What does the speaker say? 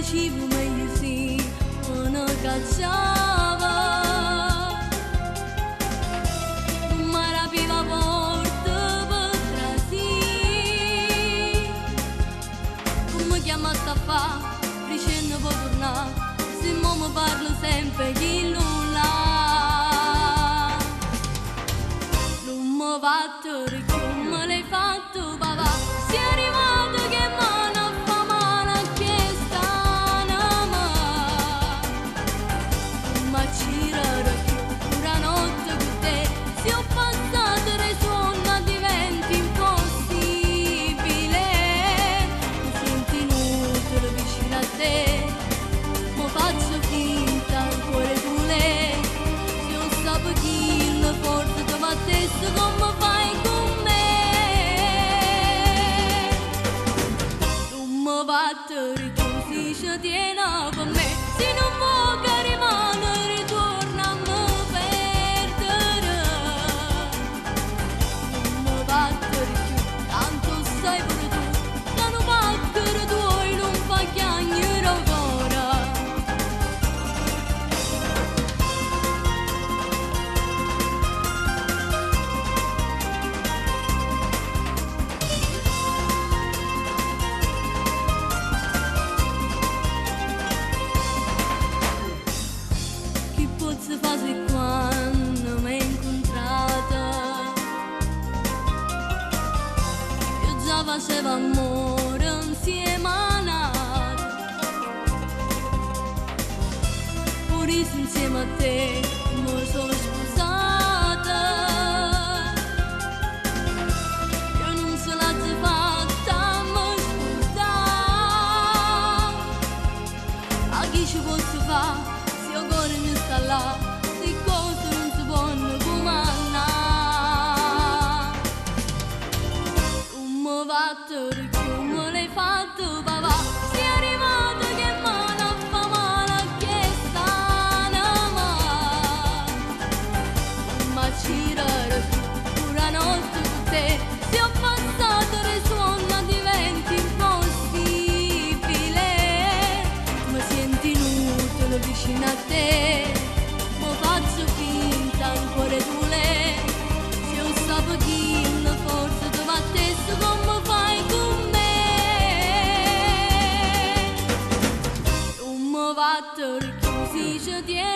facevo meglio sì, non cacciava. Non mi rapiva porta per trasì. Non mi chiamaste a fa, dicendo può tornare, se mo mi parlo sempre chi nulla. Non mi fatto perché me l'hai fatto papà, sei arrivato che mano a fa male a che stanama. Non mi girare più una notte con te, se ho passato le sonno diventi impossibile. Mi sento inutile vicino a te, mo faccio finta ancora tu le. Se non sapevo chi la forza ti battesse come fai con me. Non mi battere tu si ci tiene per me, se non vuoi che rimane ritorna a me perdere. Non mi battere più, tanto sai pure tu, che non battere tuoi non fa chiagnere ancora. Che posso fare quando mi hai incontrata? Io già facevo amore insieme a nata, pure io insieme a te mi sono sposata. Io non se l'ha già fatta a me scordare. A chi ci posso fare se io ancora mi sta là, se cose non si possono comandare. Non mi battere più, me l'hai fatto papà, sei arrivato che mano a fa male a che stanama. Non mi girare più una notte con te, se ho passato le sonno diventi impossibile. Mi sento inutile vicino a te, mo faccio finta ancora tu le. Se io sapevo chi la forza ti battesse come fai con me. Non mi battere più si ci tiene